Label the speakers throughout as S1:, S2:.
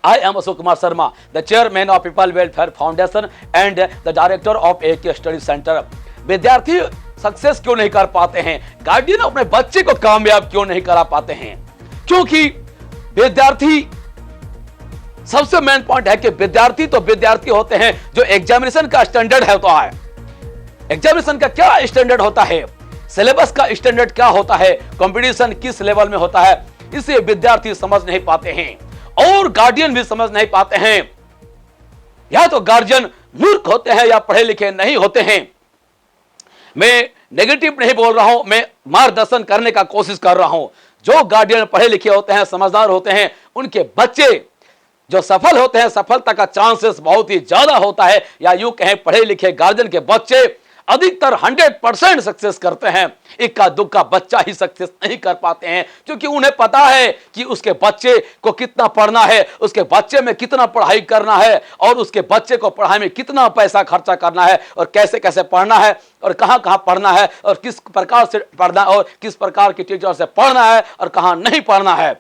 S1: I am Ashok Kumar Sharma, the chairman of People Welfare Foundation and the director of AK Study Center. विद्यार्थी success क्यों नहीं कर पाते हैं, guardian अपने बच्चे को कामयाब क्यों नहीं करा पाते हैं? क्योंकि विद्यार्थी, सबसे मेन पॉइंट है कि विद्यार्थी तो विद्यार्थी होते हैं जो एग्जामिनेशन का स्टैंडर्ड है होता है। एग्जामिनेशन का क्या स्टैंडर्ड होता है, सिलेबस का स्टैंडर्ड क्या होता है, कंपटीशन किस लेवल में होता है, इसे विद्यार्थी समझ नहीं पाते हैं और गार्डियन भी समझ नहीं पाते हैं। या तो गार्जियन मूर्ख होते हैं या पढ़े लिखे नहीं होते हैं। मैं नेगेटिव नहीं बोल रहा हूं, मैं मार्गदर्शन करने का कोशिश कर रहा हूं। जो गार्डियन पढ़े लिखे होते हैं, समझदार होते हैं, उनके बच्चे जो सफल होते हैं, सफलता का चांसेस बहुत ही ज्यादा होता है। या यूं कहें, पढ़े लिखे गार्जियन के बच्चे अधिकतर 100% सक्सेस करते हैं। इक्का दुक्का बच्चा ही सक्सेस नहीं कर पाते हैं, क्योंकि उन्हें पता है कि उसके बच्चे को कितना पढ़ना है, उसके बच्चे में कितना पढ़ाई करना है और उसके बच्चे को पढ़ाई में कितना पैसा खर्चा करना है और कैसे कैसे पढ़ना है और कहां कहां पढ़ना है और किस प्रकार से पढ़ना है और किस प्रकार की टीचर से पढ़ना है और कहां नहीं पढ़ना है।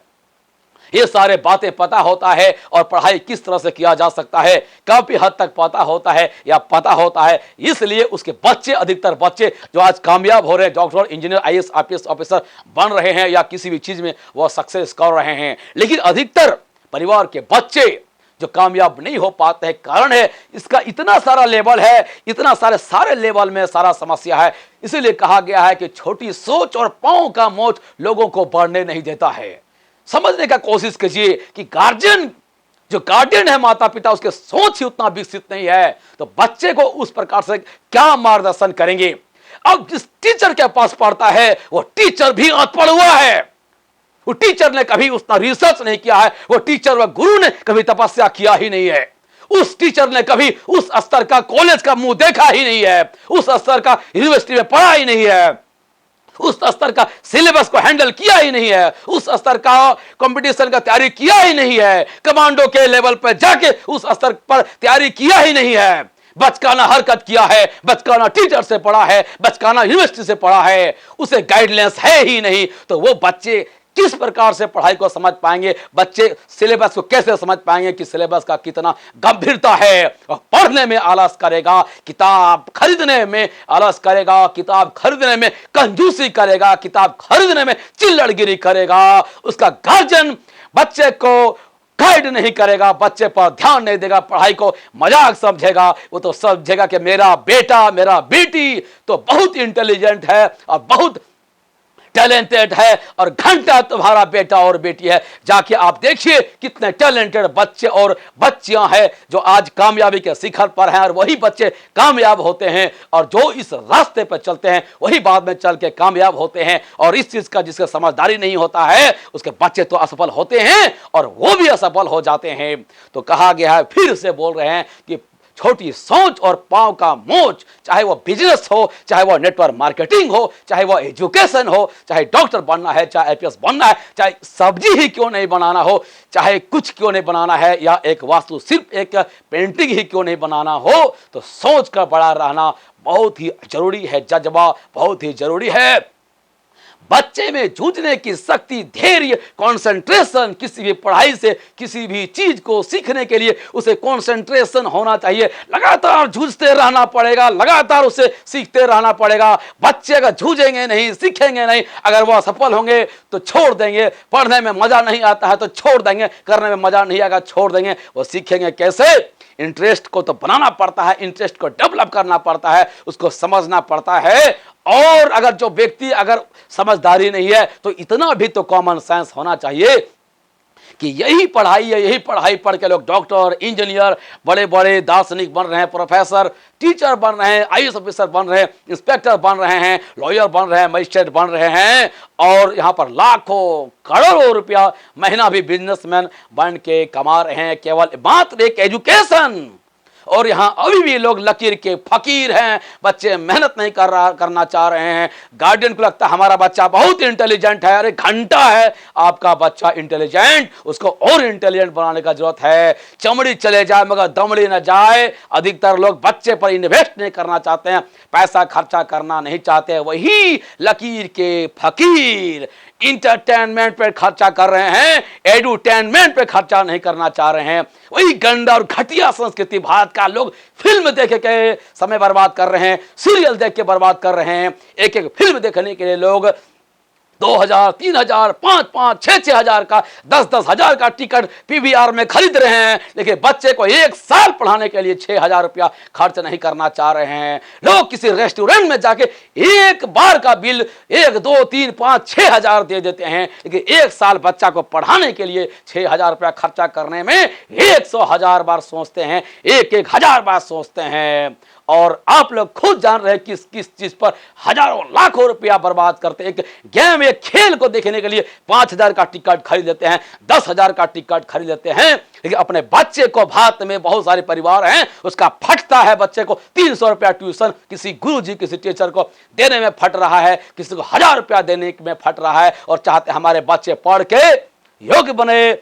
S1: ये सारे बातें पता होता है और पढ़ाई किस तरह से किया जा सकता है काफी हद तक पता होता है या पता होता है। इसलिए उसके बच्चे, अधिकतर बच्चे जो आज कामयाब हो रहे हैं, doctor, engineer, IAS, IPS officer बन रहे हैं या किसी भी चीज में वो सक्सेस कर रहे हैं। लेकिन अधिकतर परिवार के बच्चे जो कामयाब नहीं हो पाते हैं, कारण है इसका इतना सारा लेवल है, इतना सारे लेवल में सारा समस्या है। इसीलिए कहा गया है कि छोटी सोच और पांव का मोच लोगों को बढ़ने नहीं देता है। समझने का कोशिश कीजिए कि गार्जियन, जो गार्डियन है, माता पिता, उसके सोच ही उतना विकसित नहीं है, तो बच्चे को उस प्रकार से क्या मार्गदर्शन करेंगे। अब जिस टीचर के पास पढ़ता है वो टीचर भी अनपढ़ हुआ है। वो टीचर ने कभी उतना रिसर्च नहीं किया है, वो टीचर व गुरु ने कभी तपस्या किया ही नहीं है। उस टीचर ने कभी उस स्तर का कॉलेज का मुंह देखा ही नहीं है, उस स्तर का यूनिवर्सिटी में पढ़ा ही नहीं है, उस स्तर का सिलेबस को हैंडल किया ही नहीं है, उस स्तर का कंपटीशन का तैयारी किया ही नहीं है, कमांडो के लेवल पर जाके उस स्तर पर तैयारी किया ही नहीं है, बचकाना हरकत किया है, बचकाना टीचर से पढ़ा है, बचकाना यूनिवर्सिटी से पढ़ा है, उसे गाइडलाइंस है ही नहीं। तो वो बच्चे किस प्रकार से पढ़ाई को समझ पाएंगे, बच्चे सिलेबस को कैसे समझ पाएंगे कि सिलेबस का कितना गंभीरता है। और पढ़ने में आलस करेगा, किताब खरीदने में आलस करेगा, किताब खरीदने में कंजूसी करेगा, किताब खरीदने में चिल्लड़गिरी करेगा। उसका गार्जियन बच्चे को गाइड नहीं करेगा, बच्चे पर ध्यान नहीं देगा, पढ़ाई को मजाक समझेगा। वो तो समझेगा कि मेरा बेटा, मेरा बेटी तो बहुत इंटेलिजेंट है और बहुत टैलेंटेड है और घंटा तुम्हारा बेटा और बेटी है। जाके आप देखिए कितने टैलेंटेड बच्चे और बच्चियां हैं जो आज कामयाबी के शिखर पर हैं, और वही बच्चे कामयाब होते हैं। और जो इस रास्ते पर चलते हैं वही बाद में चल के कामयाब होते हैं। और इस चीज का जिसका समझदारी नहीं होता है, उसके बच्चे तो असफल होते हैं और वो भी असफल हो जाते हैं। तो कहा गया है, फिर से बोल रहे हैं कि छोटी सोच और पांव का मोच, चाहे वो बिजनेस हो, चाहे वो नेटवर्क मार्केटिंग हो, चाहे वो एजुकेशन हो, चाहे डॉक्टर बनना है, चाहे आईपीएस बनना है, चाहे सब्जी ही क्यों नहीं बनाना हो, चाहे कुछ क्यों नहीं बनाना है, या एक वास्तु सिर्फ एक पेंटिंग ही क्यों नहीं बनाना हो, तो सोच का बड़ा रहना बहुत ही जरूरी है। जज्बा बहुत ही जरूरी है। बच्चे में जूझने की शक्ति, धैर्य, कंसंट्रेशन, किसी भी पढ़ाई से किसी भी चीज को सीखने के लिए उसे कंसंट्रेशन होना चाहिए। लगातार जूझते रहना पड़ेगा, लगातार उसे सीखते रहना पड़ेगा। बच्चे अगर जूझेंगे नहीं, सीखेंगे नहीं, अगर वो असफल होंगे तो छोड़ देंगे। पढ़ने में मजा नहीं आता है तो छोड़ देंगे, करने में मजा नहीं आएगा छोड़ देंगे। वो सीखेंगे कैसे? इंटरेस्ट को तो बनाना पड़ता है, इंटरेस्ट को डेवलप करना पड़ता है, उसको समझना पड़ता है। और अगर जो व्यक्ति अगर समझदारी नहीं है तो इतना भी तो कॉमन सेंस होना चाहिए कि यही पढ़ाई है, यही पढ़ाई पढ़ के लोग डॉक्टर, इंजीनियर, बड़े बड़े दार्शनिक बन रहे हैं, प्रोफेसर, टीचर बन रहे हैं, आईएएस ऑफिसर बन रहे हैं, इंस्पेक्टर बन रहे हैं, लॉयर बन रहे हैं, मजिस्ट्रेट बन रहे हैं। और यहाँ पर लाखों करोड़ों रुपया महीना भी बिजनेसमैन बन के कमा रहे हैं, केवल मात्र एक एजुकेशन। और यहाँ अभी भी लोग लकीर के फकीर हैं, बच्चे मेहनत नहीं करना चाह रहे हैं। गार्डियन को लगता है हमारा बच्चा बहुत इंटेलिजेंट है। अरे घंटा है आपका बच्चा इंटेलिजेंट, उसको और इंटेलिजेंट बनाने का जरूरत है। चमड़ी चले जाए मगर दमड़ी न जाए। अधिकतर लोग बच्चे पर इन्वेस्ट नहीं करना चाहते हैं, पैसा खर्चा करना नहीं चाहते हैं। वही लकीर के फकीर इंटरटेनमेंट पे खर्चा कर रहे हैं, एडुटेनमेंट पे खर्चा नहीं करना चाह रहे हैं। वही गंदा और घटिया संस्कृति भारत का, लोग फिल्म देख के समय बर्बाद कर रहे हैं, सीरियल देख के बर्बाद कर रहे हैं। एक एक फिल्म देखने के लिए लोग 2000, 3000, 5,500, 6,000 का, 10,000, 10,000 का टिकट पीवीआर में खरीद रहे हैं, लेकिन बच्चे को 1 साल पढ़ाने के लिए 6,000 रुपया खर्च नहीं करना चाह रहे हैं। लोग किसी रेस्टोरेंट में जाके एक बार का बिल 1, 2, 3, 5, 6,000 दे देते हैं, लेकिन 1 साल बच्चा को पढ़ाने के लिए 6,000 रुपया खर्चा करने में 100,000 बार सोचते हैं, 1,000 बार सोचते हैं। और आप लोग खुद जान रहे हैं किस किस चीज पर हजारों लाखों रुपया बर्बाद करते हैं। एक गेम, एक खेल को देखने के लिए 5,000 का टिकट खरीद लेते हैं, 10,000 का टिकट खरीद लेते हैं, लेकिन अपने बच्चे को, भारत में बहुत सारे परिवार हैं, उसका फटता है बच्चे को 300 रुपया ट्यूशन किसी गुरुजी, किसी टीचर को देने में फट रहा है, किसी को 1,000 रुपया देने में फट रहा है, और चाहते हमारे बच्चे पढ़ के योग्य बने,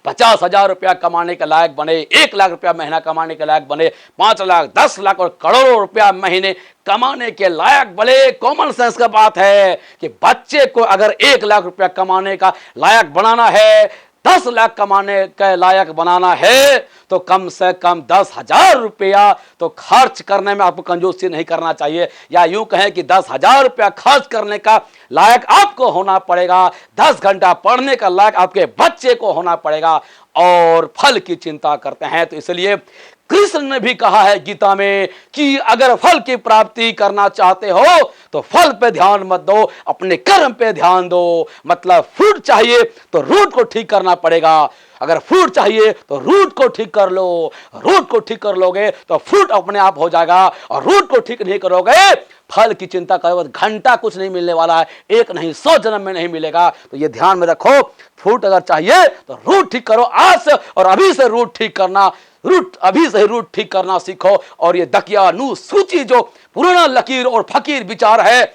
S1: 50,000 रुपया कमाने के लायक बने, 1 लाख रुपया महीना कमाने के लायक बने, 5 लाख, 10 लाख और करोड़ों रुपया महीने कमाने के लायक बने। कॉमन सेंस का बात है कि बच्चे को अगर 1 लाख रुपया कमाने का लायक बनाना है, 10 लाख कमाने के लायक बनाना है, तो कम से कम 10,000 रुपया तो खर्च करने में आपको कंजूसी नहीं करना चाहिए। या यूं कहें कि 10,000 रुपया खर्च करने का लायक आपको होना पड़ेगा, 10 घंटा पढ़ने का लायक आपके बच्चे को होना पड़ेगा। और फल की चिंता करते हैं, तो इसलिए कृष्ण ने भी कहा है गीता में कि अगर फल की प्राप्ति करना चाहते हो तो फल पे ध्यान मत दो, अपने कर्म पे ध्यान दो। मतलब फ्रूट चाहिए तो रूट को ठीक करना पड़ेगा, अगर फ्रूट चाहिए तो रूट को ठीक कर लो, रूट को ठीक कर लोगे तो फ्रूट अपने आप हो जाएगा, और रूट को ठीक नहीं करोगे, फल की चिंता करोगे, घंटा कुछ नहीं मिलने वाला है, 1 नहीं 100 जन्म में नहीं मिलेगा। तो ये ध्यान में रखो, फ्रूट अगर चाहिए तो रूट ठीक करो आज से, और अभी से रूट ठीक करना, अभी से रूट ठीक करना सीखो। और ये दकियानूस सूची जो पुराना लकीर और फकीर विचार है,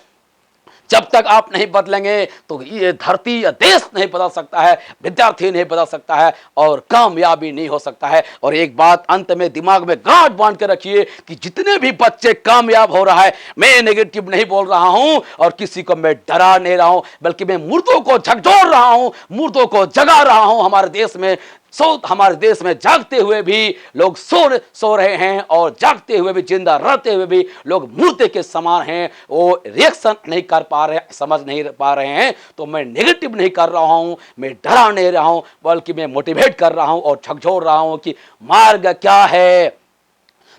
S1: जब तक आप नहीं बदलेंगे तो ये धरती या देश नहीं बदल सकता है, विद्यार्थी नहीं बदल सकता है, और कामयाबी नहीं हो सकता है। और एक बात अंत में दिमाग में गांठ बांध के रखिए कि जितने भी बच्चे कामयाब हो रहा है, मैं नेगेटिव नहीं बोल रहा हूं और किसी को मैं डरा नहीं रहा हूं, बल्कि मैं मुर्दों को झकझोर रहा हूं, मुर्दों को जगा रहा हूं। हमारे देश में जागते हुए भी लोग सो रहे हैं, और जागते हुए भी, जिंदा रहते हुए भी लोग मुर्दे के समान हैं। वो रिएक्शन नहीं कर पा रहे, समझ नहीं पा रहे हैं। तो मैं नेगेटिव नहीं कर रहा हूं, मैं डरा नहीं रहा हूं, बल्कि मैं मोटिवेट कर रहा हूं और झकझोर रहा हूं कि मार्ग क्या है।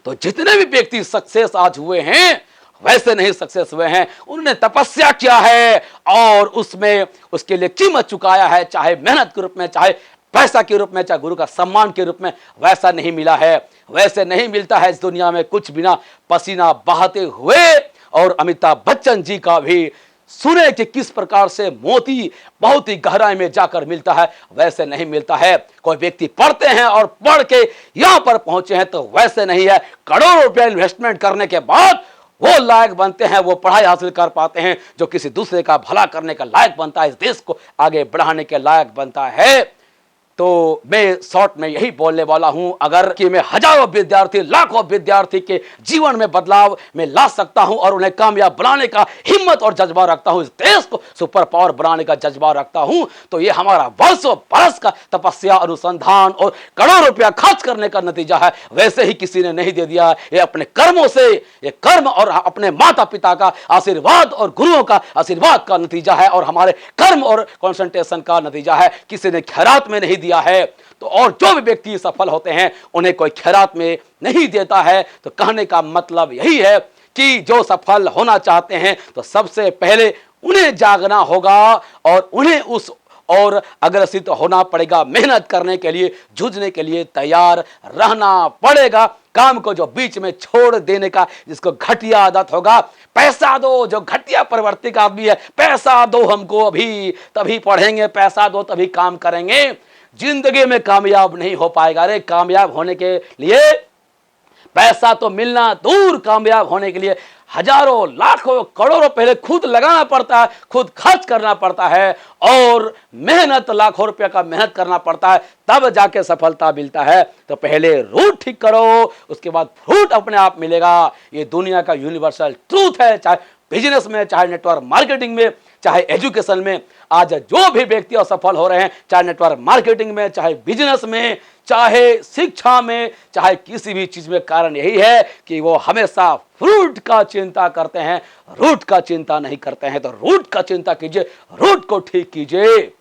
S1: तो जितने भी व्यक्ति सक्सेस आज हुए हैं वैसे नहीं सक्सेस हुए हैं, उन्होंने तपस्या किया है और उसमें उसके लिए कीमत चुकाया है, चाहे मेहनत के रूप में, चाहे पैसा के रूप में, चाहे गुरु का सम्मान के रूप में। वैसा नहीं मिला है, वैसे नहीं मिलता है इस दुनिया में कुछ बिना पसीना बहाते हुए। और अमिताभ बच्चन जी का भी सुने कि किस प्रकार से मोती बहुत ही गहराई में जाकर मिलता है, वैसे नहीं मिलता है। कोई व्यक्ति पढ़ते हैं और पढ़ के यहां पर पहुंचे हैं तो वैसे नहीं है। करोड़ों रुपया इन्वेस्टमेंट करने के बाद वो लायक बनते हैं, वो पढ़ाई हासिल कर पाते हैं जो किसी दूसरे का भला करने का लायक बनता है, इस देश को आगे बढ़ाने के लायक बनता है। तो मैं शॉर्ट में यही बोलने वाला हूं, अगर कि मैं हजारों विद्यार्थी, लाखों विद्यार्थी के जीवन में बदलाव में ला सकता हूं और उन्हें कामयाब बनाने का हिम्मत और जज्बा रखता हूं, इस देश को सुपर पावर बनाने का जज्बा रखता हूं, तो ये हमारा वर्षों बरस का तपस्या, अनुसंधान और करोड़ों रुपया खर्च करने का नतीजा है। वैसे ही किसी ने नहीं दे दिया, ये अपने कर्मों से, ये कर्म और अपने माता पिता का आशीर्वाद और गुरुओं का आशीर्वाद का नतीजा है, और हमारे कर्म और कंसंट्रेशन का नतीजा है। किसी ने खैरात में नहीं दिया है। तो और जो भी व्यक्ति सफल होते हैं उन्हें कोई खैरात में नहीं देता है। तो कहने का मतलब यही है कि जो सफल होना चाहते हैं तो सबसे पहले उन्हें जागना होगा और उन्हें उस और अग्रसित होना पड़ेगा, मेहनत करने के लिए, जूझने के लिए तैयार रहना पड़ेगा। काम को जो बीच में छोड़ देने का, जिसको घटिया आदत होगा, पैसा दो, जो घटिया प्रवृत्ति का आदमी है, पैसा दो हमको अभी, तभी पढ़ेंगे, पैसा दो तभी काम करेंगे, जिंदगी में कामयाब नहीं हो पाएगा। अरे कामयाब होने के लिए पैसा तो मिलना दूर, कामयाब होने के लिए हजारों, लाखों, करोड़ों पहले खुद लगाना पड़ता है, खुद खर्च करना पड़ता है, और मेहनत, लाखों रुपया का मेहनत करना पड़ता है, तब जाके सफलता मिलता है। तो पहले रूट ठीक करो, उसके बाद फ्रूट अपने आप मिलेगा। ये दुनिया का यूनिवर्सल ट्रूथ है, चाहे बिजनेस में, चाहे नेटवर्क मार्केटिंग में, चाहे एजुकेशन में। आज जो भी व्यक्ति असफल हो रहे हैं, चाहे नेटवर्क मार्केटिंग में, चाहे बिजनेस में, चाहे शिक्षा में, चाहे किसी भी चीज में, कारण यही है कि वो हमेशा फ्रूट का चिंता करते हैं, रूट का चिंता नहीं करते हैं। तो रूट का चिंता कीजिए, रूट को ठीक कीजिए,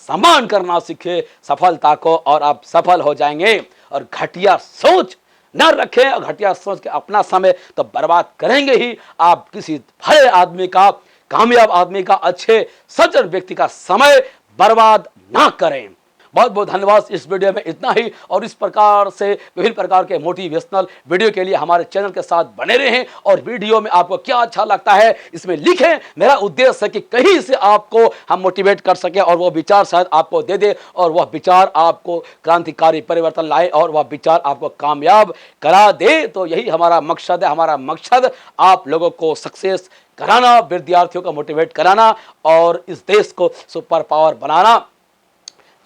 S1: सम्मान करना सीखे सफलता को, और आप सफल हो जाएंगे। और घटिया सोच न रखें, और घटिया सोच के अपना समय तो बर्बाद करेंगे ही। आप किसी भले आदमी का, कामयाब आदमी का, अच्छे सज्जन व्यक्ति का समय बर्बाद ना करें। बहुत बहुत धन्यवाद। इस वीडियो में इतना ही, और इस प्रकार से विभिन्न प्रकार के मोटिवेशनल वीडियो के लिए हमारे चैनल के साथ बने रहें। और वीडियो में आपको क्या अच्छा लगता है इसमें लिखें। मेरा उद्देश्य है कि कहीं से आपको हम मोटिवेट कर सके, और वो विचार शायद आपको दे दे, और वह विचार आपको क्रांतिकारी परिवर्तन लाए, और वह विचार आपको कामयाब करा दे। तो यही हमारा मकसद है। हमारा मकसद आप लोगों को सक्सेस कराना, विद्यार्थियों को मोटिवेट कराना, और इस देश को सुपर पावर बनाना।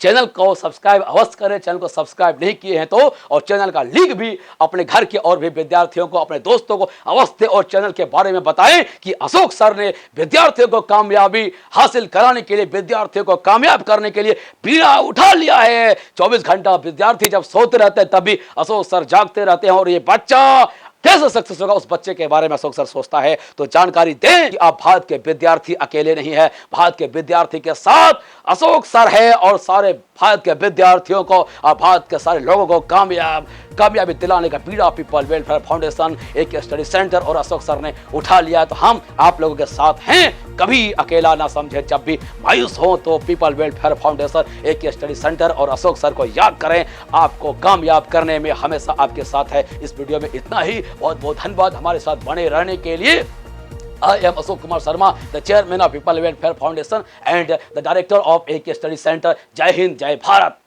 S1: चैनल को सब्सक्राइब अवश्य करें, चैनल को सब्सक्राइब नहीं किए हैं तो, और चैनल का लिंक भी अपने घर के और भी विद्यार्थियों को, अपने दोस्तों को अवश्य दें, और चैनल के बारे में बताएं कि अशोक सर ने विद्यार्थियों को कामयाबी हासिल कराने के लिए, विद्यार्थियों को कामयाब करने के लिए बीड़ा उठा लिया है। 24 घंटा विद्यार्थी जब सोते रहते हैं तब भी अशोक सर जागते रहते हैं, और ये बच्चा कैसे सक्सेस होगा उस बच्चे के बारे में अशोक सर सोचता है। तो जानकारी दें कि आप भारत के विद्यार्थी अकेले नहीं है, भारत के विद्यार्थी के साथ अशोक सर है, और सारे भारत के विद्यार्थियों को और भारत के सारे लोगों को कामयाबी दिलाने का बीड़ा पीपल वेलफेयर फाउंडेशन, एक स्टडी सेंटर और अशोक सर ने उठा लिया। तो हम आप लोगों के साथ हैं, कभी अकेला ना समझे। जब भी मायूस हो तो पीपल वेलफेयर फाउंडेशन, एक स्टडी सेंटर और अशोक सर को याद करें, आपको कामयाब करने में हमेशा आपके साथ है। इस वीडियो में इतना ही। बहुत बहुत धन्यवाद हमारे साथ बने रहने के लिए। I am Ashok Kumar Sharma, the chairman of People Welfare Foundation and the director of AK Study Center. जय हिंद, जय भारत।